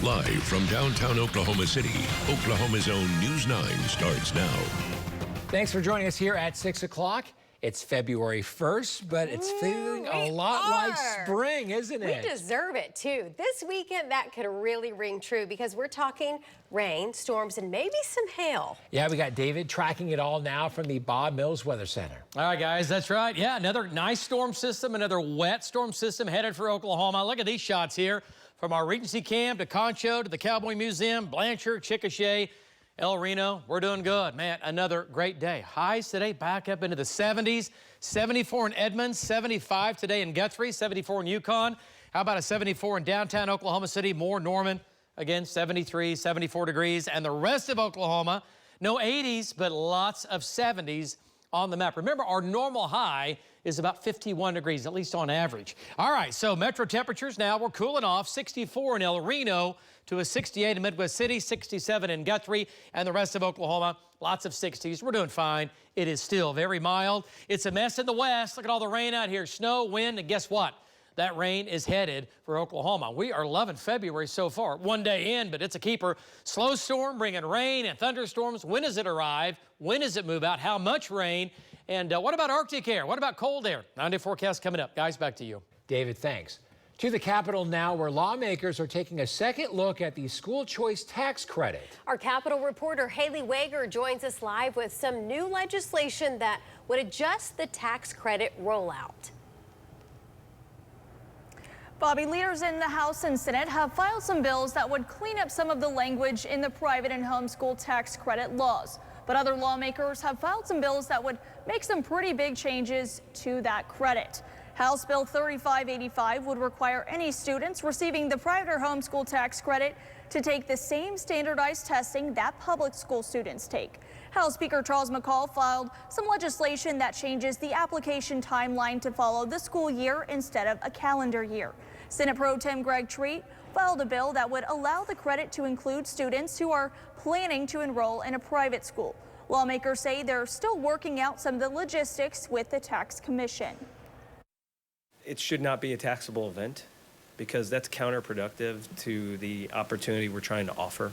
Live from downtown Oklahoma City, Oklahoma's own News 9 starts now. Thanks for joining us here at 6 o'clock. It's February 1st, but it's feeling a lot like spring, isn't it? We deserve it, too. This weekend, that could really ring true because we're talking rain, storms, and maybe some hail. Yeah, we got David tracking it all now from the Bob Mills Weather Center. All right, guys, that's right. Yeah, another nice storm system, another wet storm system headed for Oklahoma. Look at these shots here from our Regency Camp to Concho to the Cowboy Museum, Blanchard, Chickasha, El Reno. We're doing good, man. Another great day. Highs today back up into the 70s. 74 in Edmonds, 75 today in Guthrie, 74 in Yukon. How about a 74 in downtown Oklahoma City? More Norman. Again, 73, 74 degrees. And the rest of Oklahoma, no 80s, but lots of 70s on the map. Remember, our normal high is about 51 degrees, at least on average. All right, so metro temperatures now, we're cooling off. 64 in El Reno to a 68 in Midwest City, 67 in Guthrie, and the rest of Oklahoma, lots of 60s. We're doing fine. It is still very mild. It's a mess in the west. Look at all the rain out here, snow, wind, and guess what? That rain is headed for Oklahoma. We are loving February so far. One day in, but it's a keeper. Slow storm bringing rain and thunderstorms. When does it arrive? When does it move out? How much rain? And what about Arctic air? What about cold air? 9-day forecast coming up. Guys, back to you. David, thanks. To the Capitol now, where lawmakers are taking a second look at the school choice tax credit. Our Capitol reporter Haley Wager joins us live with some new legislation that would adjust the tax credit rollout. Bobby, leaders in the House and Senate have filed some bills that would clean up some of the language in the private and homeschool tax credit laws. But other lawmakers have filed some bills that would make some pretty big changes to that credit. House Bill 3585 would require any students receiving the private or homeschool tax credit to take the same standardized testing that public school students take. House Speaker Charles McCall filed some legislation that changes the application timeline to follow the school year instead of a calendar year. Senate Pro Tem Greg Treat filed a bill that would allow the credit to include students who are planning to enroll in a private school. Lawmakers say they're still working out some of the logistics with the tax commission. It should not be a taxable event because that's counterproductive to the opportunity we're trying to offer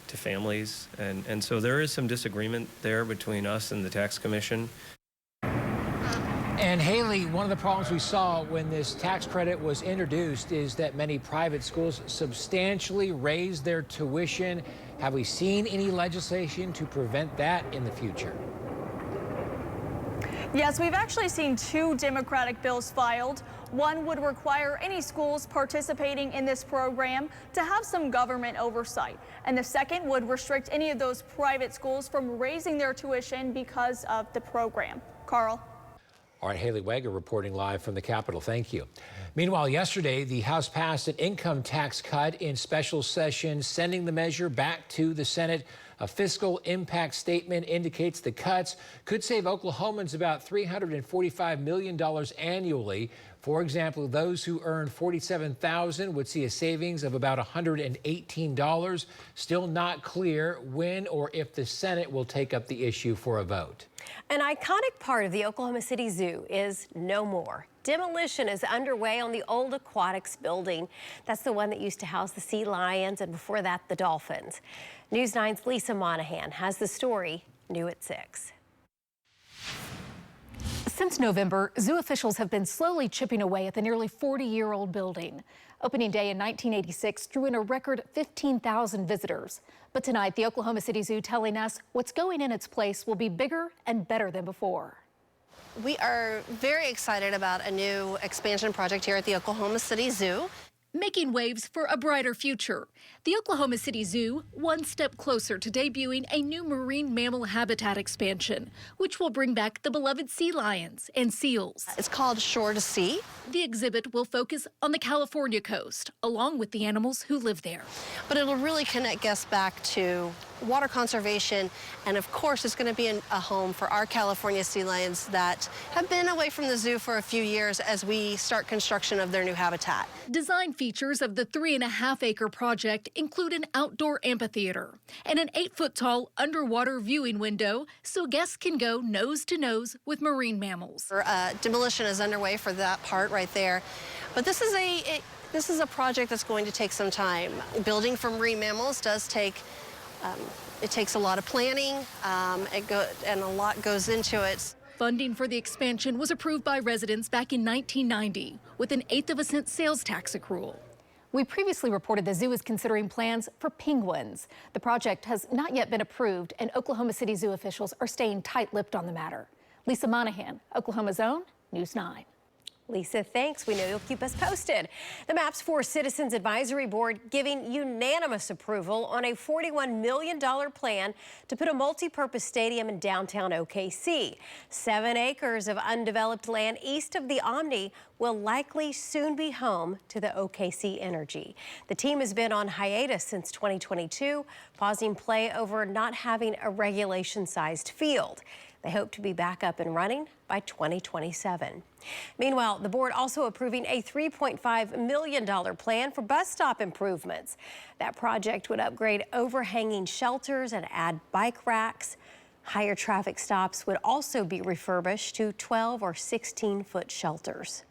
to families. And so there is some disagreement there between us and the tax commission. And Haley, one of the problems we saw when this tax credit was introduced is that many private schools substantially raised their tuition. Have we seen any legislation to prevent that in the future? Yes, we've actually seen two Democratic bills filed. One would require any schools participating in this program to have some government oversight. And the second would restrict any of those private schools from raising their tuition because of the program. Carl. All right, Haley Wager reporting live from the Capitol. Thank you. Meanwhile, yesterday, the House passed an income tax cut in special session, sending the measure back to the Senate. A fiscal impact statement indicates the cuts could save Oklahomans about $345 million annually. For example, those who earn $47,000 would see a savings of about $118. Still not clear when or if the Senate will take up the issue for a vote. An iconic part of the Oklahoma City Zoo is no more. Demolition is underway on the old aquatics building. That's the one that used to house the sea lions and before that the dolphins. News 9's Lisa Monahan has the story new at 6. Since November, zoo officials have been slowly chipping away at the nearly 40-year-old building. Opening day in 1986 drew in a record 15,000 visitors. But tonight, the Oklahoma City Zoo telling us what's going in its place will be bigger and better than before. We are very excited about a new expansion project here at the Oklahoma City Zoo. Making waves for a brighter future. The Oklahoma City Zoo, one step closer to debuting a new marine mammal habitat expansion, which will bring back the beloved sea lions and seals. It's called Shore to Sea. The exhibit will focus on the California coast, along with the animals who live there. But it'll really connect guests back to water conservation, and of course it's going to be a home for our California sea lions that have been away from the zoo for a few years as we start construction of their new habitat. Design features of the 3.5-acre project include an outdoor amphitheater and an 8-foot-tall underwater viewing window so guests can go nose to nose with marine mammals. Demolition is underway for that part right there, but this is This is a project that's going to take some time. Building from marine mammals does take, it takes a lot of planning, and a lot goes into it. Funding for the expansion was approved by residents back in 1990 with an 1/8 of a cent sales tax accrual. We previously reported the zoo is considering plans for penguins. The project has not yet been approved, and Oklahoma City Zoo officials are staying tight-lipped on the matter. Lisa Monahan, Oklahoma's own News 9. Lisa, thanks. We know you'll keep us posted. The Maps for Citizens Advisory Board giving unanimous approval on a $41 million plan to put a multi-purpose stadium in downtown OKC. 7 acres of undeveloped land east of the Omni will likely soon be home to the OKC Energy. The team has been on hiatus since 2022, pausing play over not having a regulation-sized field. They hope to be back up and running by 2027. Meanwhile, the board also approving a $3.5 million plan for bus stop improvements. That project would upgrade overhanging shelters and add bike racks. Higher traffic stops would also be refurbished to 12 or 16-foot shelters.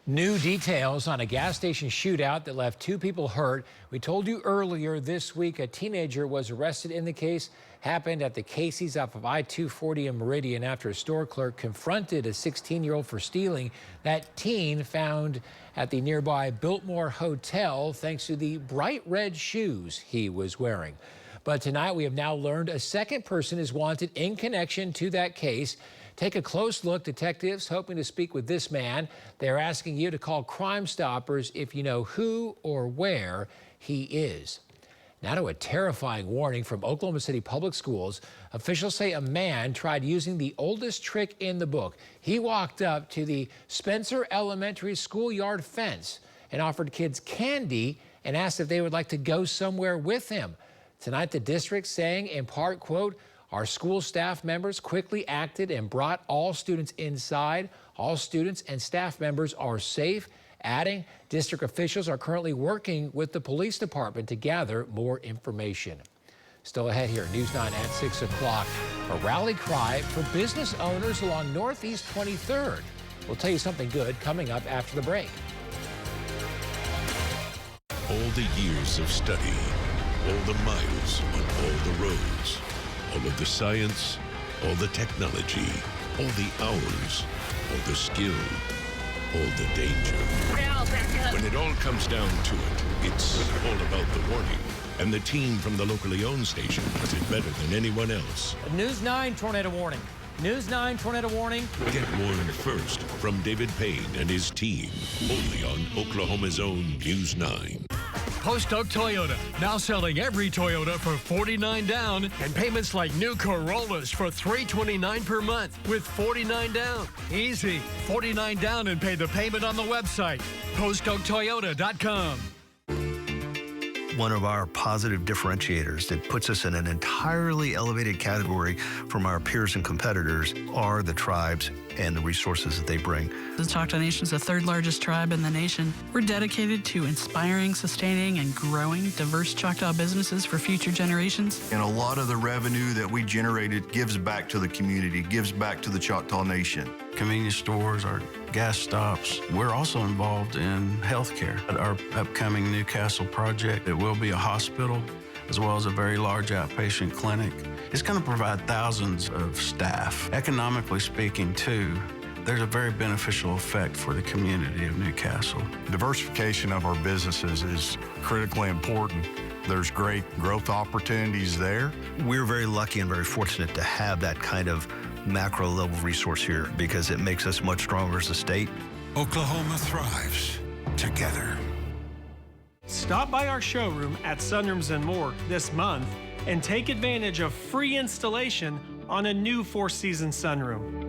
New details on a gas station shootout that left 2 people hurt. We told you earlier this week a teenager was arrested in the case. Happened at the Casey's off of I-240 in Meridian after a store clerk confronted a 16-year-old for stealing. That teen found at the nearby Biltmore Hotel thanks to the bright red shoes he was wearing. But tonight we have now learned a second person is wanted in connection to that case. Take a close look. Detectives hoping to speak with this man. They're asking you to call Crime Stoppers if you know who or where he is. Now to a terrifying warning from Oklahoma City Public Schools. Officials say a man tried using the oldest trick in the book. He walked up to the Spencer Elementary schoolyard fence and offered kids candy and asked if they would like to go somewhere with him. Tonight, the district saying in part, quote, our school staff members quickly acted and brought all students inside. All students and staff members are safe. Adding, district officials are currently working with the police department to gather more information. Still ahead here, News 9 at 6 o'clock. A rally cry for business owners along Northeast 23rd. We'll tell you something good coming up after the break. All the years of study, all the miles on all the roads, all of the science, all the technology, all the hours, all the skill, all the danger. When it all comes down to it, it's all about the warning. And the team from the locally owned station does it better than anyone else. News 9 tornado warning. News 9 tornado warning. Get warned first from David Payne and his team, only on Oklahoma's own News 9. Post Oak Toyota, now selling every Toyota for $49 down and payments like new Corollas for $329 per month with $49 down. Easy, $49 down and pay the payment on the website, postoaktoyota.com. One of our positive differentiators that puts us in an entirely elevated category from our peers and competitors are the tribes and the resources that they bring. The Choctaw Nation is the 3rd largest tribe in the nation. We're dedicated to inspiring, sustaining, and growing diverse Choctaw businesses for future generations. And a lot of the revenue that we generated gives back to the community, gives back to the Choctaw Nation. Convenience stores, our gas stops. We're also involved in healthcare. At our upcoming Newcastle project, it will be a hospital as well as a very large outpatient clinic. It's going to provide thousands of staff. Economically speaking, too, there's a very beneficial effect for the community of Newcastle. Diversification of our businesses is critically important. There's great growth opportunities there. We're very lucky and very fortunate to have that kind of macro level resource here because it makes us much stronger as a state. Oklahoma thrives together. Stop by our showroom at Sunrooms and More this month and take advantage of free installation on a new 4-season sunroom.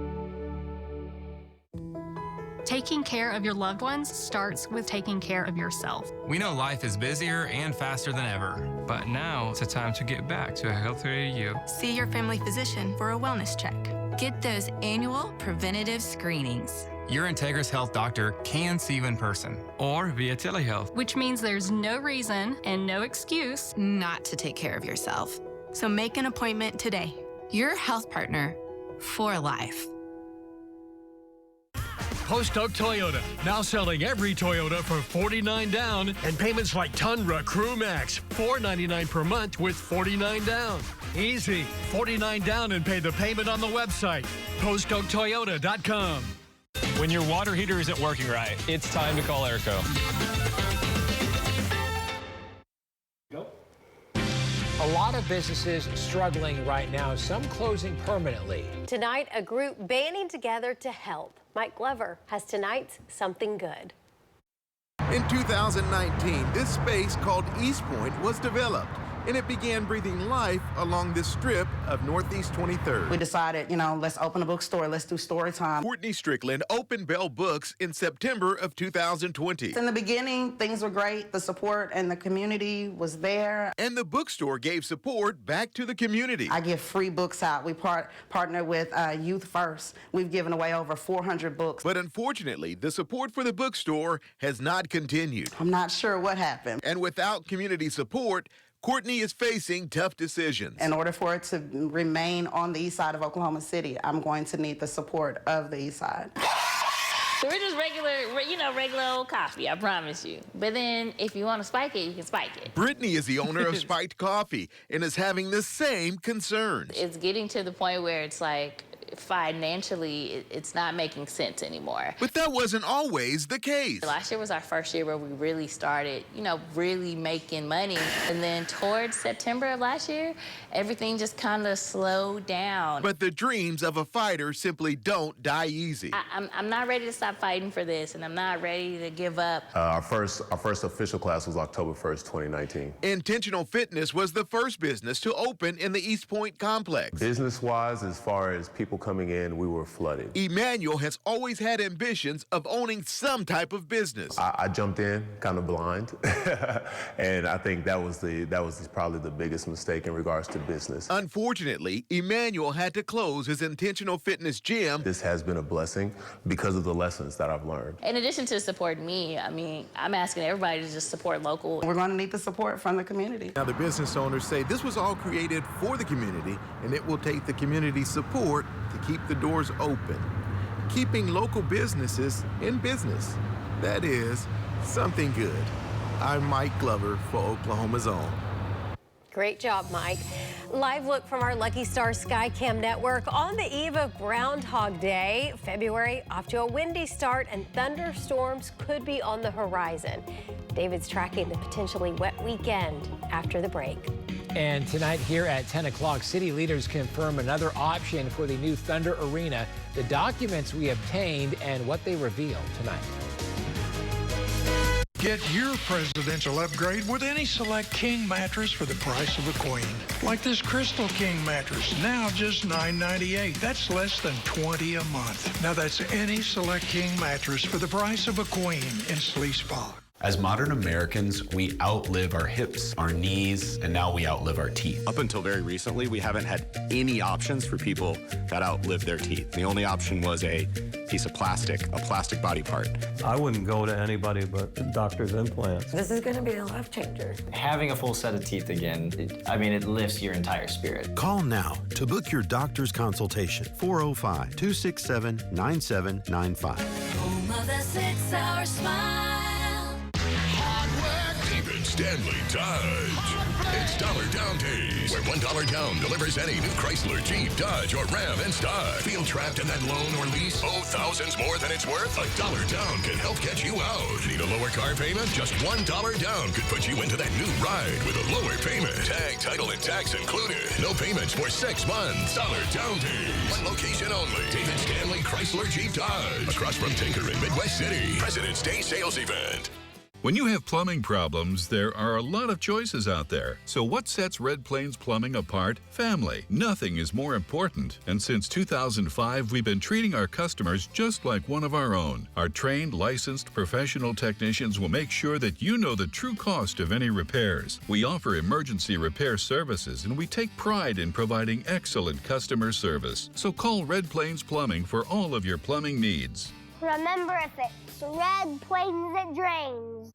Taking care of your loved ones starts with taking care of yourself. We know life is busier and faster than ever, but now it's a time to get back to a healthier you. See your family physician for a wellness check. Get those annual preventative screenings. Your Integris Health doctor can see you in person or via telehealth, which means there's no reason and no excuse not to take care of yourself. So make an appointment today. Your health partner for life. Post Oak Toyota, now selling every Toyota for $49 down and payments like Tundra, Crew Max, $499 per month with $49 down. Easy, $49 down and pay the payment on the website, postoaktoyota.com. When your water heater isn't working right, it's time to call Airco. A lot of businesses struggling right now, some closing permanently. Tonight, a group banding together to help. Mike Glover has tonight's Something Good. In 2019, this space called East Point was developed, and it began breathing life along this strip of Northeast 23rd. We decided, let's open a bookstore, let's do story time. Courtney Strickland opened Bell Books in September of 2020. In the beginning, things were great. The support and the community was there. And the bookstore gave support back to the community. I give free books out. We partner with Youth First. We've given away over 400 books. But unfortunately, the support for the bookstore has not continued. I'm not sure what happened. And without community support, Courtney is facing tough decisions. In order for it to remain on the east side of Oklahoma City, I'm going to need the support of the east side. So we're just regular old coffee, I promise you. But then if you want to spike it, you can spike it. Brittany is the owner of Spiked Coffee and is having the same concerns. It's getting to the point where it's like, financially, it's not making sense anymore. But that wasn't always the case. Last year was our first year where we really started, really making money. And then towards September of last year, everything just kind of slowed down. But the dreams of a fighter simply don't die easy. I'm not ready to stop fighting for this, and I'm not ready to give up. Our first official class was October 1st, 2019. Intentional Fitness was the first business to open in the East Point complex. Business-wise, as far as people coming in, we were flooded. Emmanuel has always had ambitions of owning some type of business. I jumped in kind of blind, and I think that was probably the biggest mistake in regards to business. Unfortunately, Emmanuel had to close his Intentional Fitness gym. This has been a blessing because of the lessons that I've learned. In addition to supporting me, I'm asking everybody to just support local. We're going to need the support from the community. Now, the business owners say this was all created for the community, and it will take the community support to keep the doors open, keeping local businesses in business. That is something good. I'm Mike Glover for Oklahoma's Own. Great job, Mike. Live look from our Lucky Star Skycam network on the eve of Groundhog Day. February off to a windy start and thunderstorms could be on the horizon. David's tracking the potentially wet weekend after the break. And tonight here at 10 o'clock, city leaders confirm another option for the new Thunder Arena, the documents we obtained and what they reveal tonight. Get your presidential upgrade with any Select King mattress for the price of a queen. Like this Crystal King mattress, now just $9.98. That's less than $20 a month. Now that's any Select King mattress for the price of a queen in Sleespa. As modern Americans, we outlive our hips, our knees, and now we outlive our teeth. Up until very recently, we haven't had any options for people that outlive their teeth. The only option was a piece of plastic, a plastic body part. I wouldn't go to anybody but doctor's implants. This is going to be a life changer. Having a full set of teeth again, it lifts your entire spirit. Call now to book your doctor's consultation. 405-267-9795. Home of the 6-hour smile. Stanley Dodge. It's Dollar Down Days, where $1 down delivers any new Chrysler, Jeep, Dodge, or Ram in stock. Feel trapped in that loan or lease? Owe thousands more than it's worth? $1 down can help get you out. Need a lower car payment? Just $1 down could put you into that new ride with a lower payment. Tag, title, and tax included. No payments for 6 months. Dollar Down Days. One location only. David Stanley Chrysler, Jeep, Dodge. Across from Tinker in Midwest City. President's Day sales event. When you have plumbing problems, there are a lot of choices out there. So what sets Red Plains Plumbing apart? Family. Nothing is more important. And since 2005, we've been treating our customers just like one of our own. Our trained, licensed, professional technicians will make sure that you know the true cost of any repairs. We offer emergency repair services, and we take pride in providing excellent customer service. So call Red Plains Plumbing for all of your plumbing needs. Remember, if it's Red Plains, it drains.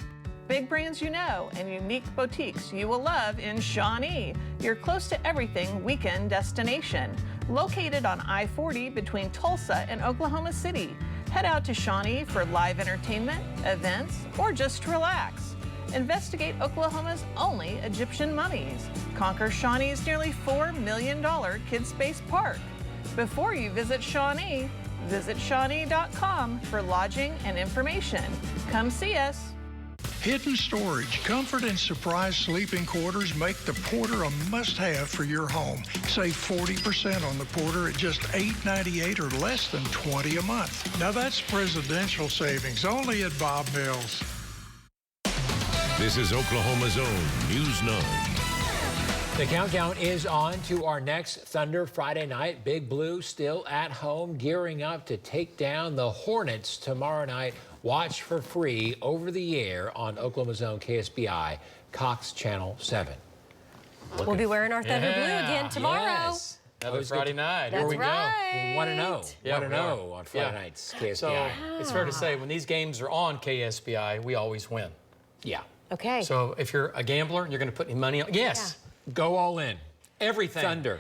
Big brands you know and unique boutiques you will love in Shawnee, your close to everything weekend destination. Located on I-40 between Tulsa and Oklahoma City, Head out to Shawnee for live entertainment, events, or just relax. Investigate Oklahoma's only Egyptian mummies. Conquer Shawnee's nearly $4 million kid space park. Before you visit Shawnee, visit Shawnee.com for lodging and information. Come see us. Hidden storage, comfort, and surprise sleeping quarters make the Porter a must-have for your home. Save 40% on the Porter at just $8.98 or less than $20 a month. Now that's presidential savings only at Bob Mills. This is Oklahoma's own News 9. The countdown is on to our next Thunder Friday night. Big Blue still at home, gearing up to take down the Hornets tomorrow night. Watch for free over the air on Oklahoma's own KSBI, Cox Channel 7. We'll be wearing our Thunder Blue again tomorrow. Yes. Another Friday night. That's Here we right. We're 1-0. Yeah, 1-0 on Friday nights, KSBI. So it's fair to say when these games are on KSBI, we always win. Yeah. Okay. So if you're a gambler and you're going to put any money on, yes. Go all in. Everything. Thunder.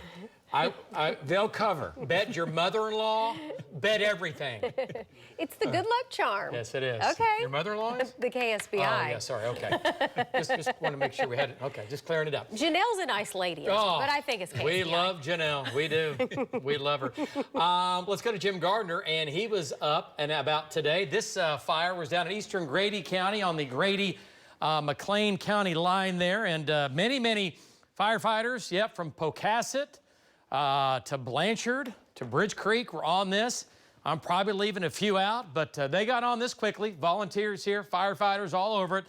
They'll cover. Bet your mother-in-law, bet everything. It's the good luck charm. Yes, it is. Okay. Your mother-in-law is? The KSBI. Oh, yeah, sorry, okay. just want to make sure we had it. Okay, just clearing it up. Janelle's a nice lady, but I think it's KSBI. We love Janelle. We do. We love her. Let's go to Jim Gardner, and he was up and about today. This fire was down in eastern Grady County on the Grady-McLean County line there, and many firefighters, from Pocasset to Blanchard to Bridge Creek were on this. I'm probably leaving a few out, but they got on this quickly. Volunteers here, firefighters all over it.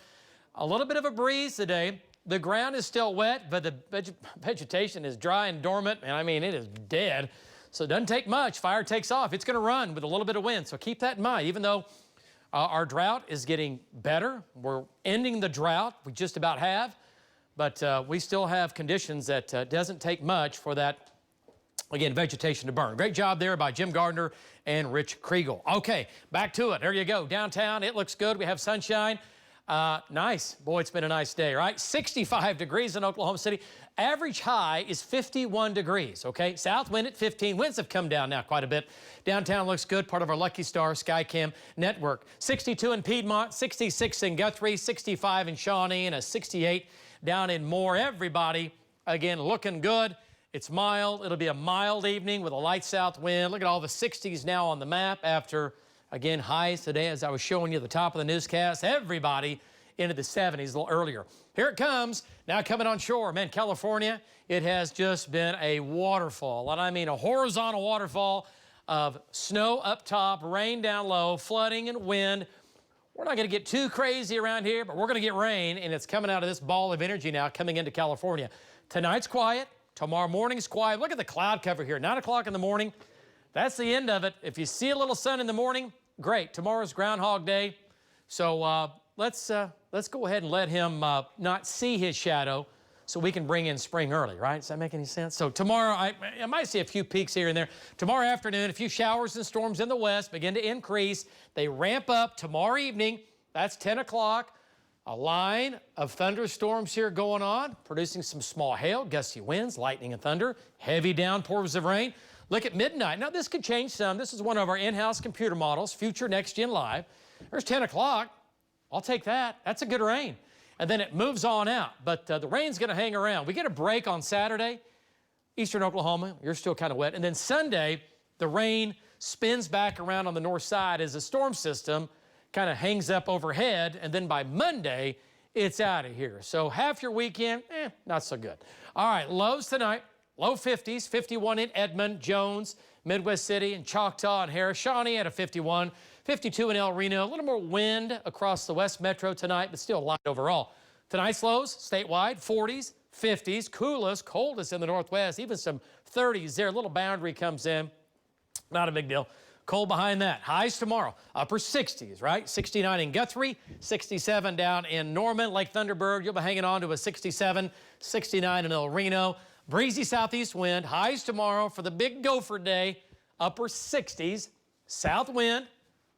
A little bit of a breeze today. The ground is still wet, but the vegetation is dry and dormant, and I mean, it is dead. So it doesn't take much. Fire takes off. It's going to run with a little bit of wind, so keep that in mind. Even though our drought is getting better, we're ending the drought. We just about have, but we still have conditions that doesn't take much for that, again, vegetation to burn. Great job there by Jim Gardner and Rich Kriegel. Okay, back to it. There you go. Downtown, it looks good. We have sunshine. Nice. Boy, it's been a nice day, right? 65 degrees in Oklahoma City. Average high is 51 degrees, okay? South wind at 15. Winds have come down now quite a bit. Downtown looks good, part of our Lucky Star Skycam network. 62 in Piedmont, 66 in Guthrie, 65 in Shawnee, and a 68 down in Moore. Everybody, again, looking good. It's mild. It'll be a mild evening with a light south wind. Look at all the 60s now on the map after, again, highs today, as I was showing you at the top of the newscast. Everybody into the 70s a little earlier. Here it comes. Now coming on shore. Man, California, it has just been a waterfall. And I mean a horizontal waterfall of snow up top, rain down low, flooding and wind. We're not going to get too crazy around here, but we're going to get rain, and it's coming out of this ball of energy now coming into California. Tonight's quiet. Tomorrow morning's quiet. Look at the cloud cover here. 9 o'clock in the morning. That's the end of it. If you see a little sun in the morning, great. Tomorrow's Groundhog Day. So let's go ahead and let him not see his shadow so we can bring in spring early, right? Does that make any sense? So tomorrow, I might see a few peaks here and there. Tomorrow afternoon, a few showers and storms in the west begin to increase. They ramp up tomorrow evening. That's 10 o'clock. A line of thunderstorms here going on, producing some small hail, gusty winds, lightning and thunder, heavy downpours of rain. Look at midnight. Now, this could change some. This is one of our in-house computer models, Future Next Gen Live. There's 10 o'clock. I'll take that. That's a good rain. And then it moves on out. But the rain's going to hang around. We get a break on Saturday, eastern Oklahoma. You're still kind of wet. And then Sunday, the rain spins back around on the north side as a storm system kind of hangs up overhead, and then by Monday, it's out of here. So half your weekend, not so good. All right, lows tonight, low 50s, 51 in Edmond, Jones, Midwest City, and Choctaw and Harris. Shawnee at a 51, 52 in El Reno. A little more wind across the West Metro tonight, but still light overall. Tonight's lows, statewide, 40s, 50s, coldest in the Northwest, even some 30s there. A little boundary comes in, not a big deal. Cold behind that. Highs tomorrow, upper 60s, right? 69 in Guthrie, 67 down in Norman, Lake Thunderbird. You'll be hanging on to a 67, 69 in El Reno. Breezy southeast wind. Highs tomorrow for the big gopher day, upper 60s. South wind.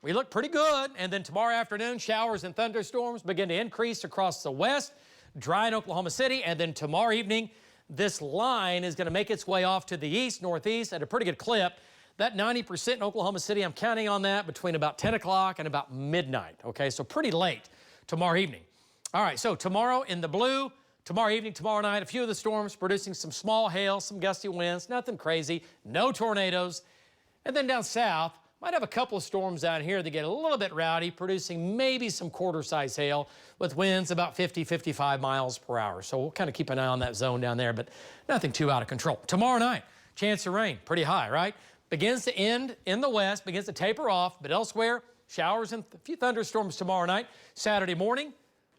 We look pretty good. And then tomorrow afternoon, showers and thunderstorms begin to increase across the west. Dry in Oklahoma City. And then tomorrow evening, this line is going to make its way off to the east, northeast at a pretty good clip. That 90% in Oklahoma City, I'm counting on that between about 10 o'clock and about midnight, okay? So pretty late tomorrow evening. All right, so tomorrow in the blue, tomorrow evening, tomorrow night, a few of the storms producing some small hail, some gusty winds, nothing crazy, no tornadoes. And then down south, might have a couple of storms down here that get a little bit rowdy, producing maybe some quarter-size hail with winds about 50, 55 miles per hour. So we'll kind of keep an eye on that zone down there, but nothing too out of control. Tomorrow night, chance of rain, pretty high, right? Begins to end in the west, begins to taper off, but elsewhere, showers and a few thunderstorms tomorrow night. Saturday morning,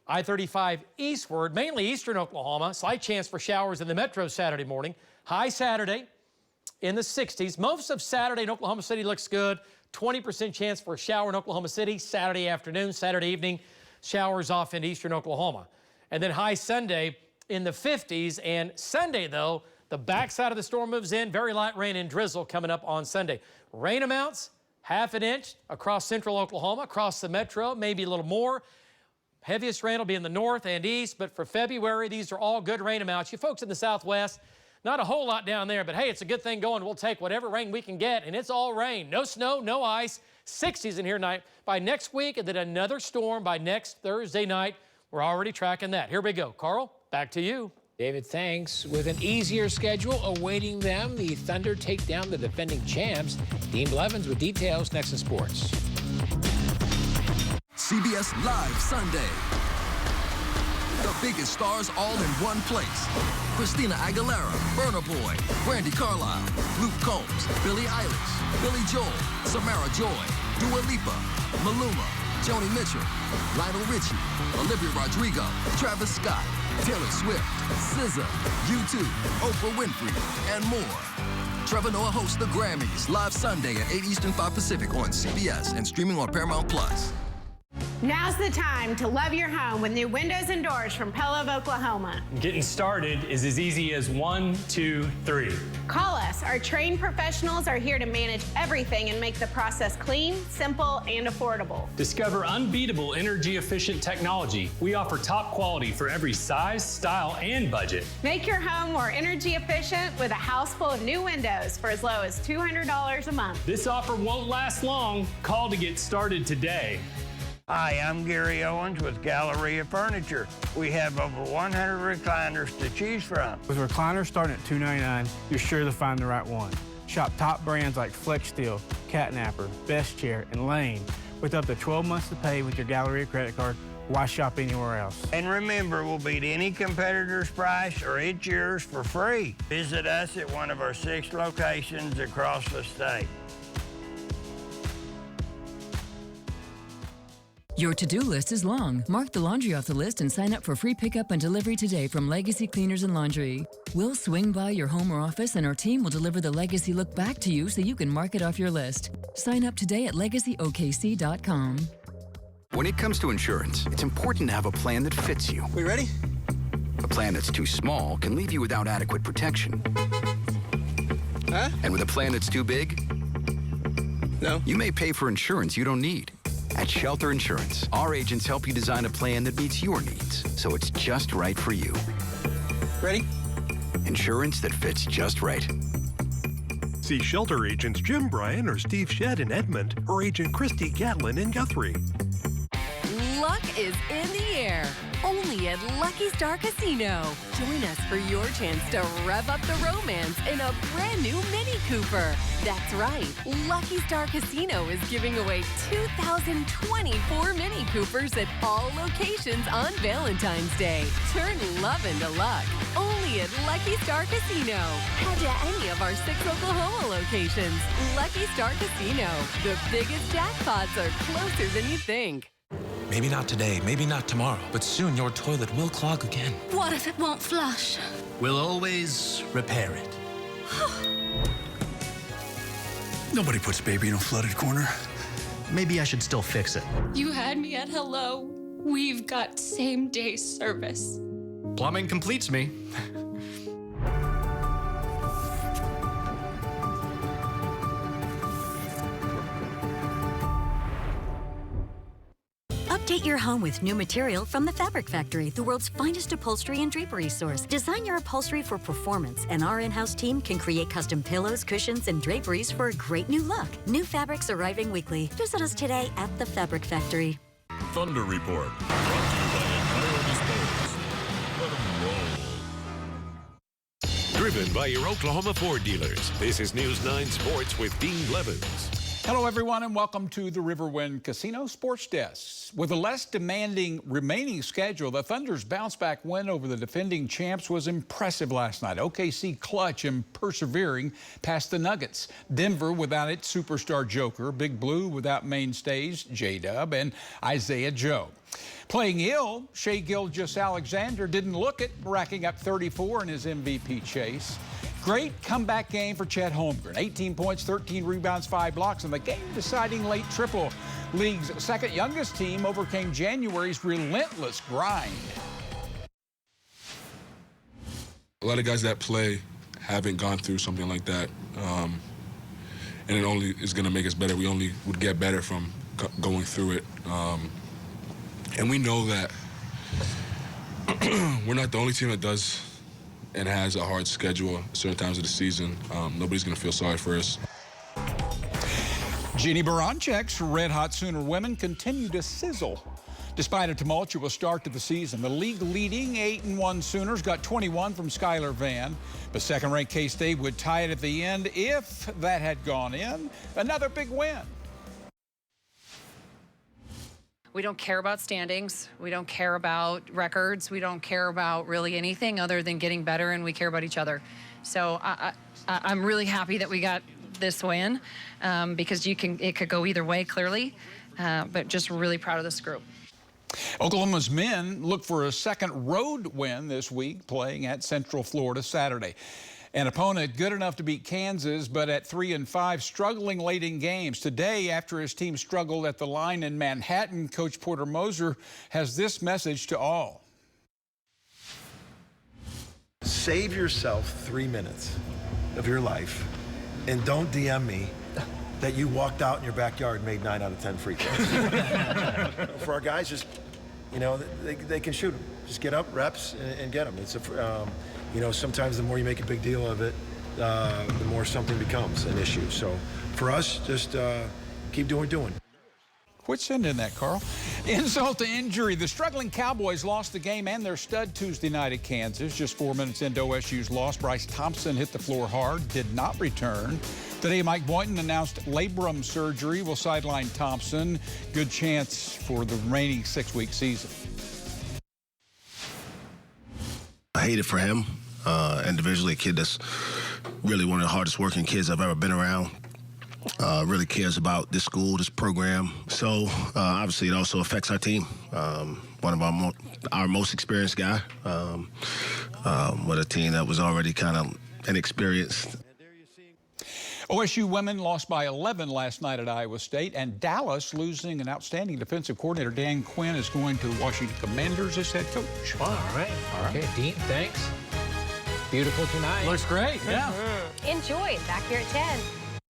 I-35 eastward, mainly eastern Oklahoma. Slight chance for showers in the metro Saturday morning. High Saturday in the 60s. Most of Saturday in Oklahoma City looks good. 20% chance for a shower in Oklahoma City. Saturday afternoon, Saturday evening, showers off in eastern Oklahoma. And then high Sunday in the 50s. And Sunday, though, the backside of the storm moves in. Very light rain and drizzle coming up on Sunday. Rain amounts, ½ inch across central Oklahoma, across the metro, maybe a little more. Heaviest rain will be in the north and east, but for February, these are all good rain amounts. You folks in the southwest, not a whole lot down there, but hey, it's a good thing going. We'll take whatever rain we can get, and it's all rain. No snow, no ice. 60s in here tonight. By next week, and then another storm by next Thursday night. We're already tracking that. Here we go. Carl, back to you. David, thanks. With an easier schedule awaiting them, the Thunder take down the defending champs. Dean Blevins with details next in sports. CBS Live Sunday. The biggest stars all in one place. Christina Aguilera, Burna Boy, Brandy Carlisle, Luke Combs, Billie Eilish, Billy Joel, Samara Joy, Dua Lipa, Maluma, Joni Mitchell, Lionel Richie, Olivia Rodrigo, Travis Scott, Taylor Swift, SZA, U2, Oprah Winfrey, and more. Trevor Noah hosts the Grammys live Sunday at 8 Eastern, 5 Pacific on CBS and streaming on Paramount+. Now's the time to love your home with new windows and doors from Pella of Oklahoma. Getting started is as easy as 1, 2, 3. Call us. Our trained professionals are here to manage everything and make the process clean, simple, and affordable. Discover unbeatable energy-efficient technology. We offer top quality for every size, style, and budget. Make your home more energy efficient with a house full of new windows for as low as $200 a month. This offer won't last long. Call to get started today. Hi, I'm Gary Owens with Galleria Furniture. We have over 100 recliners to choose from. With recliners starting at $299, you're sure to find the right one. Shop top brands like FlexSteel, Catnapper, Best Chair, and Lane. With up to 12 months to pay with your Galleria credit card, why shop anywhere else? And remember, we'll beat any competitor's price or it's yours for free. Visit us at one of our 6 locations across the state. Your to-do list is long. Mark the laundry off the list and sign up for free pickup and delivery today from Legacy Cleaners and Laundry. We'll swing by your home or office and our team will deliver the Legacy look back to you so you can mark it off your list. Sign up today at LegacyOKC.com. When it comes to insurance, it's important to have a plan that fits you. We ready? A plan that's too small can leave you without adequate protection. Huh? And with a plan that's too big, no, you may pay for insurance you don't need. At Shelter Insurance, our agents help you design a plan that meets your needs, so it's just right for you. Ready? Insurance that fits just right. See Shelter agents Jim Bryan or Steve Shedd in Edmond, or Agent Christy Gatlin in Guthrie. Luck is in the air, only at Lucky Star Casino. Join us for your chance to rev up the romance in a brand new Mini Cooper. That's right, Lucky Star Casino is giving away 2024 Mini Coopers at all locations on Valentine's Day. Turn love into luck, only at Lucky Star Casino. Head to any of our 6 Oklahoma locations. Lucky Star Casino, the biggest jackpots are closer than you think. Maybe not today, maybe not tomorrow, but soon your toilet will clog again. What if it won't flush? We'll always repair it. Nobody puts baby in a flooded corner. Maybe I should still fix it. You had me at hello. We've got same-day service. Plumbing completes me. Update Kit your home with new material from the Fabric Factory, the world's finest upholstery and drapery source. Design your upholstery for performance, and our in-house team can create custom pillows, cushions, and draperies for a great new look. New fabrics arriving weekly. Visit us today at the Fabric Factory. Thunder Report. Brought to you by Empire Disposal. Let 'em roll. Driven by your Oklahoma Ford dealers. This is News 9 Sports with Dean Blevins. Hello, everyone, and welcome to the Riverwind Casino Sports Desk. With a less demanding remaining schedule, the Thunder's bounce-back win over the defending champs was impressive last night. OKC clutch and persevering past the Nuggets. Denver without its superstar joker. Big Blue without mainstays J-Dub and Isaiah Joe. Playing ill, Shai Gilgeous-Alexander didn't look it, racking up 34 in his MVP chase. Great comeback game for Chet Holmgren. 18 points, 13 rebounds, 5 blocks, and the game-deciding late triple. League's second youngest team overcame January's relentless grind. A lot of guys that play haven't gone through something like that, and it only is going to make us better. We only would get better from going through it, and we know that we're not the only team that does and has a hard schedule at certain times of the season. Nobody's going to feel sorry for us. Jeannie Baranczyk's red-hot Sooner women continue to sizzle. Despite a tumultuous start to the season, the league-leading 8-1 Sooners got 21 from Skylar Vann. But second-ranked K-State would tie it at the end if that had gone in. Another big win. We don't care about standings. We don't care about records. We don't care about really anything other than getting better, and we care about each other. So I'm really happy that we got this win because it could go either way, clearly, but just really proud of this group. Oklahoma's men look for a second road win this week, playing at Central Florida Saturday. An opponent good enough to beat Kansas, but at 3-5, struggling late in games. Today, after his team struggled at the line in Manhattan, Coach Porter Moser has this message to all. Save yourself 3 minutes of your life and don't DM me that you walked out in your backyard and made 9 out of 10 free throws. For our guys, just, they can shoot them. Just get up, reps, and get them. It's sometimes the more you make a big deal of it, the more something becomes an issue. So for us, just keep doing what you're doing. Quit sending that, Carl. Insult to injury. The struggling Cowboys lost the game and their stud Tuesday night at Kansas. Just 4 minutes into OSU's loss, Bryce Thompson hit the floor hard, did not return. Today, Mike Boynton announced labrum surgery will sideline Thompson. Good chance for the remaining 6-week season. I hate it for him. Individually, a kid that's really one of the hardest working kids I've ever been around. Really cares about this school, this program. So obviously it also affects our team. One of our most experienced guy with a team that was already kind of inexperienced. OSU women lost by 11 last night at Iowa State, and Dallas losing an outstanding defensive coordinator. Dan Quinn is going to the Washington Commanders as head coach. All right. Okay, Dean, thanks. Beautiful tonight. Looks great, yeah. Enjoy. Back here at 10.